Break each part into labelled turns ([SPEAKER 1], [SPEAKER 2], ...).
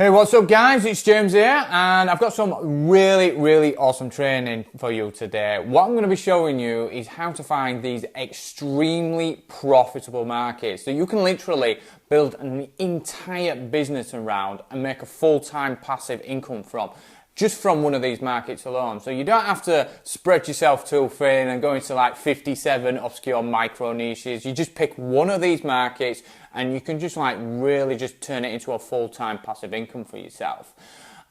[SPEAKER 1] Hey, what's up guys? It's James here and I've got some really awesome training for you today. What I'm going to be showing you is how to find these extremely profitable markets that you can literally build an entire business around and make a full-time passive income from. Just from one of these markets alone. So you don't have to spread yourself too thin and go into like 57 obscure micro niches. You just pick one of these markets and you can just like really just turn it into a full-time passive income for yourself.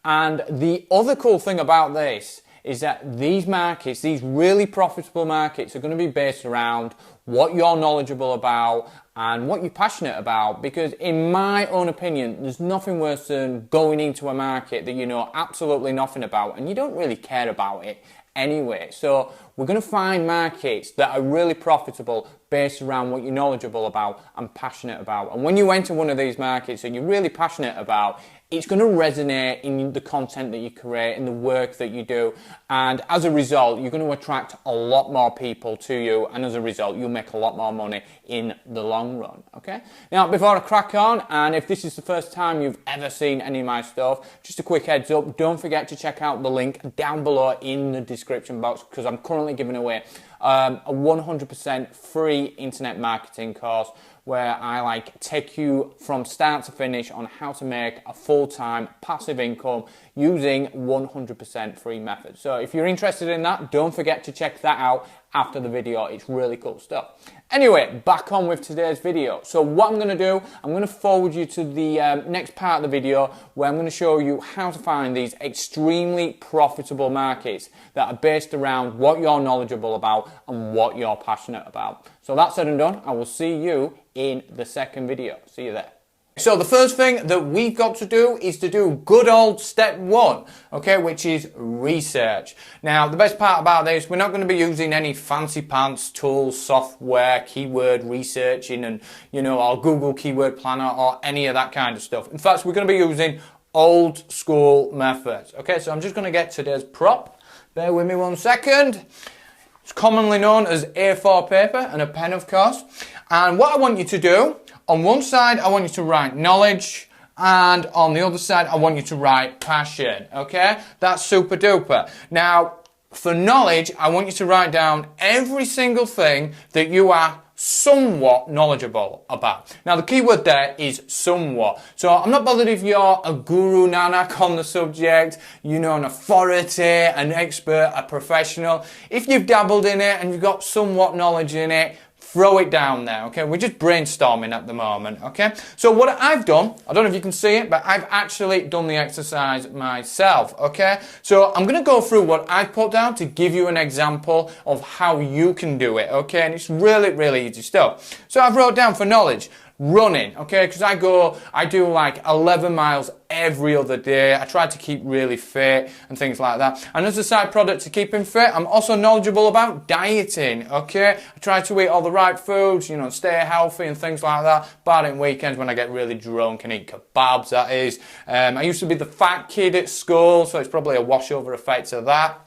[SPEAKER 1] And the other cool thing about this is that these markets, these really profitable markets, are going to be based around what you're knowledgeable about and what you're passionate about, because in my own opinion, there's nothing worse than going into a market that you know absolutely nothing about and you don't really care about it anyway. So we're going to find markets that are really profitable based around what you're knowledgeable about and passionate about. And when you enter one of these markets that you're really passionate about, it's going to resonate in the content that you create, in the work that you do, and as a result, you're going to attract a lot more people to you, and as a result, you'll make a lot more money in the long run, okay? Now, before I crack on, and if this is the first time you've ever seen any of my stuff, just a quick heads up, don't forget to check out the link down below in the description box, because I'm currently giving away a 100% free internet marketing course where I take you from start to finish on how to make a full-time passive income using 100% free methods. So if you're interested in that, don't forget to check that out after the video. It's really cool stuff. Anyway, back on with today's video. So what I'm going to do, I'm going to forward you to the next part of the video where I'm going to show you how to find these extremely profitable markets that are based around what you're knowledgeable about and what you're passionate about. So that said and done, I will see you in the second video. See you there. So the first thing that we've got to do is to do good old step one, okay, which is research. Now, the best part about this, we're not going to be using any fancy pants tools, software, keyword researching and, or Google Keyword Planner or any of that kind of stuff. In fact, we're going to be using old school methods. Okay, so I'm just going to get today's prop. Bear with me 1 second. It's commonly known as A4 paper and a pen, of course. And what I want you to do, on one side, I want you to write knowledge, and on the other side, I want you to write passion, okay? That's super duper. Now, for knowledge, I want you to write down every single thing that you are somewhat knowledgeable about. Now, the key word there is somewhat. So I'm not bothered if you're a guru nanak on the subject, an authority, an expert, a professional. If you've dabbled in it and you've got somewhat knowledge in it, throw it down there, okay? We're just brainstorming at the moment, okay? So what I've done, I don't know if you can see it, but I've actually done the exercise myself, okay? So I'm going to go through what I've put down to give you an example of how you can do it, okay? And it's really easy stuff. So I've wrote down for knowledge, running, okay, because I do like 11 miles every other day. I try to keep really fit and things like that. And as a side product to keeping fit, I'm also knowledgeable about dieting, okay? I try to eat all the right foods, stay healthy and things like that. But in weekends when I get really drunk and eat kebabs, that is. I used to be the fat kid at school, so it's probably a washover effect of that.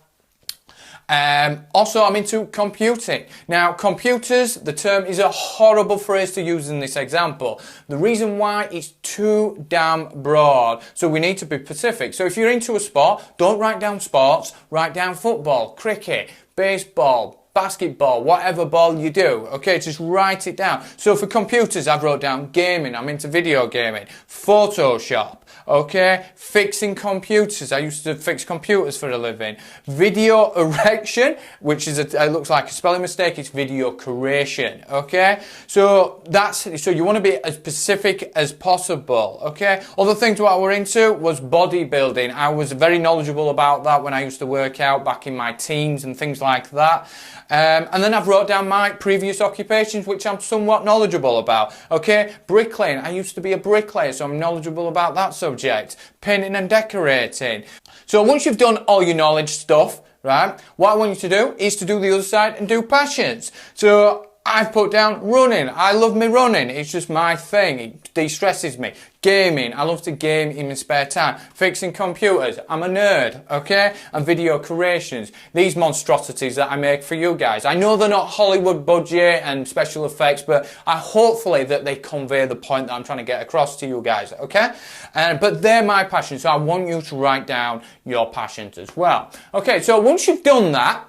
[SPEAKER 1] Also, I'm into computing. Now, computers, the term is a horrible phrase to use in this example. The reason why is too damn broad. So we need to be specific. So if you're into a sport, don't write down sports, write down football, cricket, baseball, basketball, whatever ball you do, okay, just write it down. So for computers, I've wrote down gaming, I'm into video gaming, Photoshop, okay, fixing computers, I used to fix computers for a living, video erection, which is it looks like a spelling mistake, it's video creation, okay, so you want to be as specific as possible, okay. Other things what I were into was bodybuilding. I was very knowledgeable about that when I used to work out back in my teens and things like that. And then I've wrote down my previous occupations, which I'm somewhat knowledgeable about. Okay, bricklaying. I used to be a bricklayer, so I'm knowledgeable about that subject. Painting and decorating. So once you've done all your knowledge stuff, right, what I want you to do is to do the other side and do passions. So I've put down running. I love me running. It's just my thing. It de-stresses me. Gaming. I love to game in my spare time. Fixing computers. I'm a nerd, okay? And video creations. These monstrosities that I make for you guys. I know they're not Hollywood budget and special effects, but hopefully that they convey the point that I'm trying to get across to you guys, okay? But they're my passions, so I want you to write down your passions as well. Okay, so once you've done that,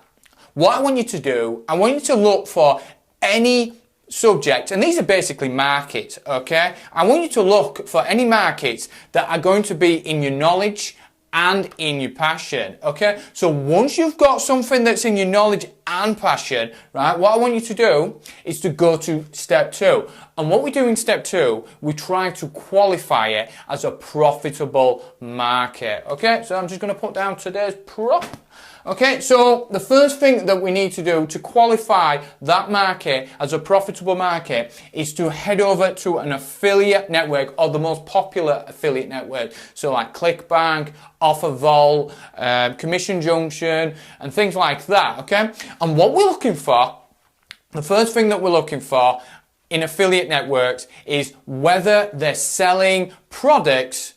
[SPEAKER 1] what I want you to do, I want you to look for any subject, and these are basically markets, okay? I want you to look for any markets that are going to be in your knowledge and in your passion, okay? So once you've got something that's in your knowledge and passion, right, what I want you to do is to go to step 2. And what we do in step 2, we try to qualify it as a profitable market, okay? So I'm just going to put down today's prop. Okay, so the first thing that we need to do to qualify that market as a profitable market is to head over to an affiliate network or the most popular affiliate network. So like ClickBank, OfferVault, Commission Junction, and things like that, okay? And what we're looking for, the first thing that we're looking for in affiliate networks is whether they're selling products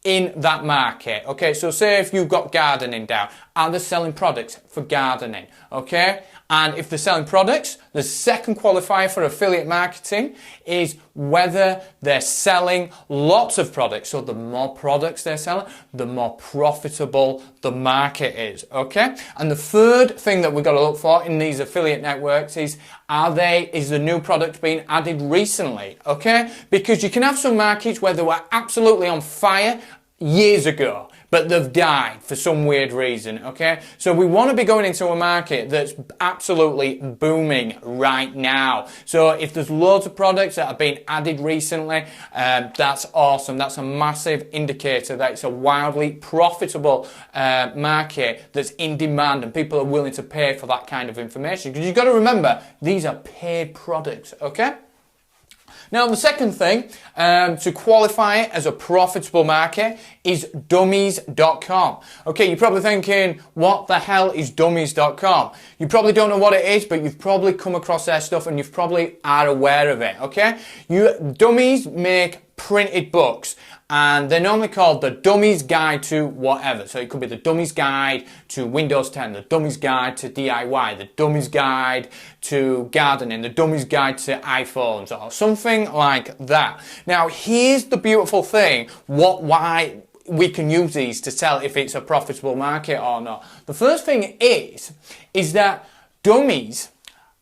[SPEAKER 1] in that market, okay? So say if you've got gardening down, are they selling products for gardening, okay? And if they're selling products, the second qualifier for affiliate marketing is whether they're selling lots of products. So the more products they're selling, the more profitable the market is, okay? And the third thing that we've got to look for in these affiliate networks is the new product being added recently, okay? Because you can have some markets where they were absolutely on fire years ago, but they've died for some weird reason, okay? So we want to be going into a market that's absolutely booming right now. So if there's loads of products that have been added recently, that's awesome. That's a massive indicator that it's a wildly profitable market that's in demand and people are willing to pay for that kind of information. Because you've got to remember, these are paid products, okay? Now, the second thing to qualify it as a profitable market is dummies.com. Okay, you're probably thinking, what the hell is dummies.com? You probably don't know what it is, but you've probably come across their stuff and you probably are aware of it, okay? Dummies make printed books, and they're normally called the Dummy's Guide to whatever. So it could be the Dummy's Guide to Windows 10, the Dummy's Guide to DIY, the Dummy's Guide to gardening, the Dummy's Guide to iPhones, or something like that. Now, here's the beautiful thing, why we can use these to tell if it's a profitable market or not. The first thing is that dummies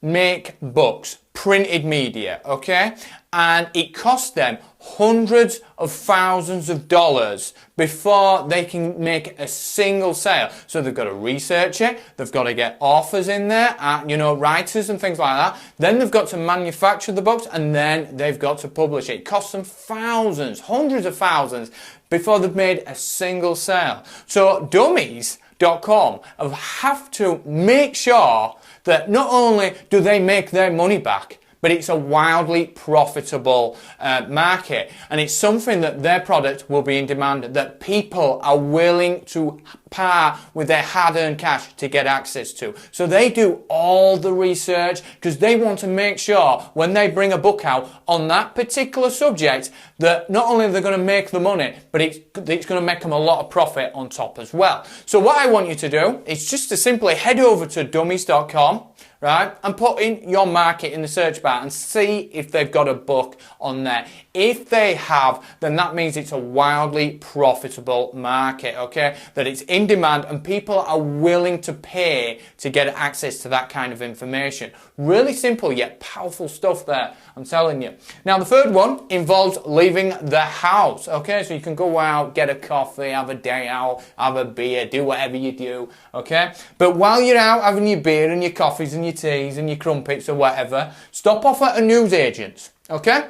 [SPEAKER 1] make books, printed media, okay? And it costs them hundreds of thousands of dollars before they can make a single sale. So they've got to research it, they've got to get authors in there, writers and things like that. Then they've got to manufacture the books, and then they've got to publish it. It costs them thousands, hundreds of thousands before they've made a single sale. So dummies.com have to make sure that not only do they make their money back, but it's a wildly profitable market, and it's something that their product will be in demand, that people are willing to par with their hard-earned cash to get access to. So they do all the research because they want to make sure when they bring a book out on that particular subject that not only are they going to make the money, but it's going to make them a lot of profit on top as well. So what I want you to do is just to simply head over to dummies.com, right, and put in your market in the search bar and see if they've got a book on there. If they have, then that means it's a wildly profitable market, okay? That it's in demand and people are willing to pay to get access to that kind of information. Really simple yet powerful stuff there, I'm telling you. Now, the third one involves leaving the house, okay? So you can go out, get a coffee, have a day out, have a beer, do whatever you do, okay? But while you're out having your beer and your coffees and your teas and your crumpets or whatever, stop off at a newsagent's, okay?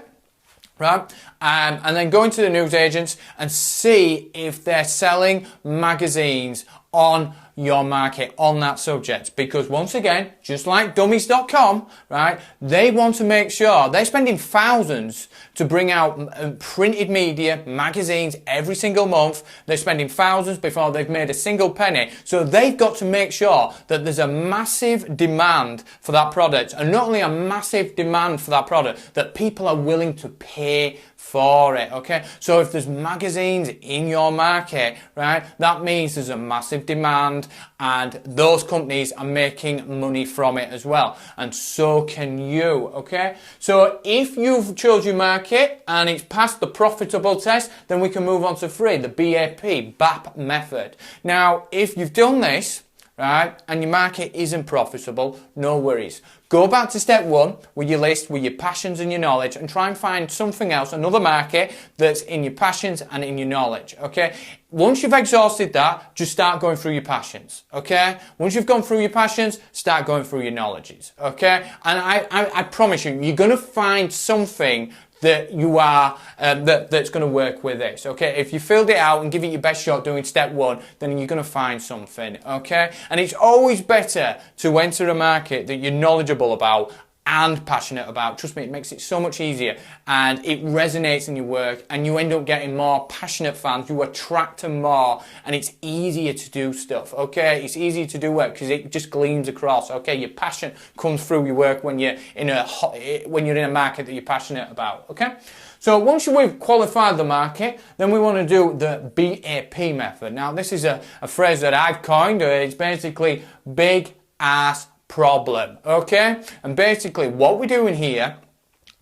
[SPEAKER 1] Right? and then go into the newsagents and see if they're selling magazines on your market on that subject, because once again, just like dummies.com, right, they want to make sure they're spending thousands to bring out printed media, magazines every single month. They're spending thousands before they've made a single penny. So they've got to make sure that there's a massive demand for that product, and not only a massive demand for that product, that people are willing to pay for it, okay? So if there's magazines in your market, right, that means there's a massive demand, and those companies are making money from it as well, and so can you, okay? So if you've chose your market and it's passed the profitable test, then we can move on to 3, the BAP method. Now, if you've done this, right, and your market isn't profitable, no worries. Go back to step 1 with your list, with your passions and your knowledge, and try and find something else, another market that's in your passions and in your knowledge, okay? Once you've exhausted that, just start going through your passions, okay? Once you've gone through your passions, start going through your knowledges, okay? And I promise you, you're going to find something that you are, that's going to work with this, okay? If you filled it out and give it your best shot doing step 1, then you're going to find something, okay? And it's always better to enter a market that you're knowledgeable about and passionate about. Trust me, it makes it so much easier, and it resonates in your work, and you end up getting more passionate fans. You attract them more, and it's easier to do stuff, okay? It's easier to do work because it just gleams across, okay? Your passion comes through your work when you're in a market that you're passionate about, okay? So once we've qualified the market, then we want to do the BAP method. Now, this is a phrase that I've coined. It's basically big ass problem, okay? And basically what we're doing here,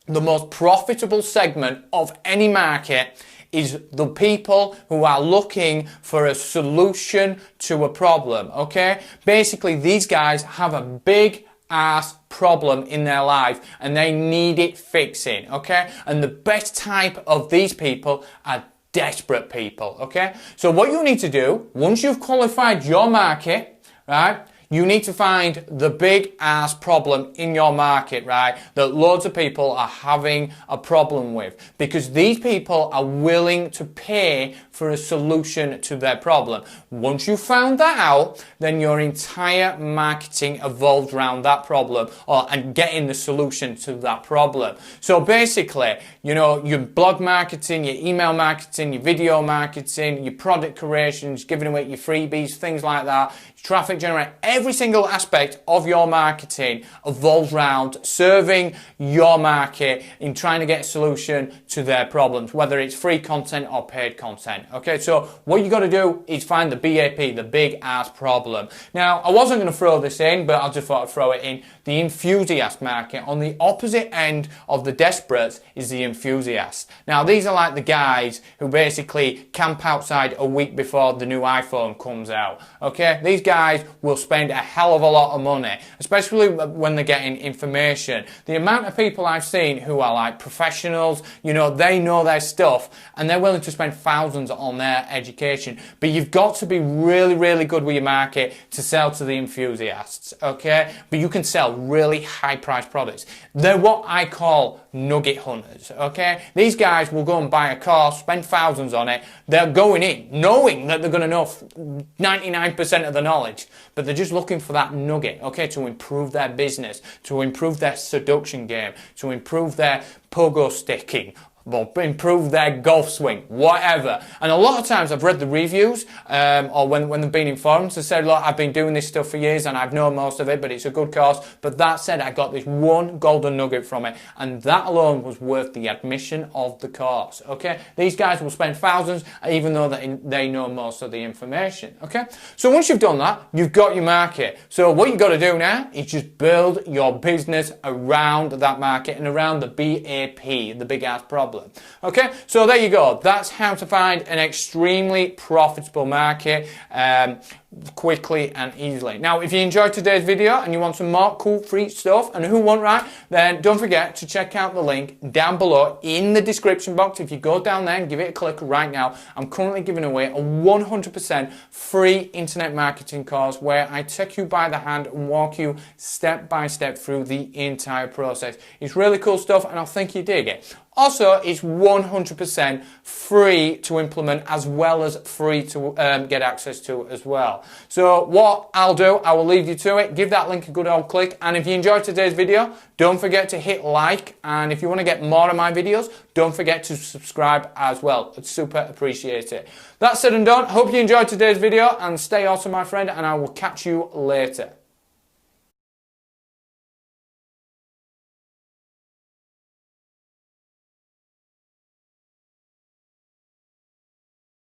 [SPEAKER 1] the most profitable segment of any market is the people who are looking for a solution to a problem, okay? Basically, these guys have a big ass problem in their life and they need it fixing, okay? And the best type of these people are desperate people, okay? So what you need to do, once you've qualified your market, right, you need to find the big ass problem in your market, right, that loads of people are having a problem with, because these people are willing to pay for a solution to their problem. Once you found that out, then your entire marketing evolved around that problem, and getting the solution to that problem. So basically, you know, your blog marketing, your email marketing, your video marketing, your product creations, giving away your freebies, things like that, traffic generate, every single aspect of your marketing evolves around serving your market in trying to get a solution to their problems, whether it's free content or paid content. Okay, so what you got to do is find the BAP, the big ass problem. Now, I wasn't going to throw this in, but I just thought I'd throw it in. The enthusiast market. On the opposite end of the desperates is the enthusiasts. Now, these are like the guys who basically camp outside a week before the new iPhone comes out. Okay, these guys will spend a hell of a lot of money, especially when they're getting information. The amount of people I've seen who are like professionals, you know, they know their stuff and they're willing to spend thousands on their education. But you've got to be really, really good with your market to sell to the enthusiasts, okay? But you can sell really high priced products. They're what I call nugget hunters, okay? These guys will go and buy a course, spend thousands on it. They're going in knowing that they're going to know 99% of the knowledge, but they're just looking for that nugget, okay, to improve their business, to improve their seduction game, to improve their pogo sticking, or improve their golf swing, whatever. And a lot of times I've read the reviews, or when they've been in forums, they said, look, I've been doing this stuff for years and I've known most of it, but it's a good course. But that said, I got this one golden nugget from it, and that alone was worth the admission of the course, okay? These guys will spend thousands, even though they know most of the information, okay? So once you've done that, you've got your market. So what you've got to do now is just build your business around that market and around the BAP, the big ass problem. Okay, so there you go. That's how to find an extremely profitable market. quickly and easily. Now, if you enjoyed today's video and you want some more cool free stuff, and who won't, right? Then don't forget to check out the link down below in the description box. If you go down there and give it a click right now, I'm currently giving away a 100% free internet marketing course where I take you by the hand and walk you step by step through the entire process. It's really cool stuff and I think you dig it. Also, it's 100% free to implement as well as free to get access to as well. So what I'll do, I will leave you to it. Give that link a good old click. And if you enjoyed today's video, don't forget to hit like. And if you want to get more of my videos, don't forget to subscribe as well. I'd super appreciate it. That said and done, hope you enjoyed today's video and stay awesome, my friend. And I will catch you later.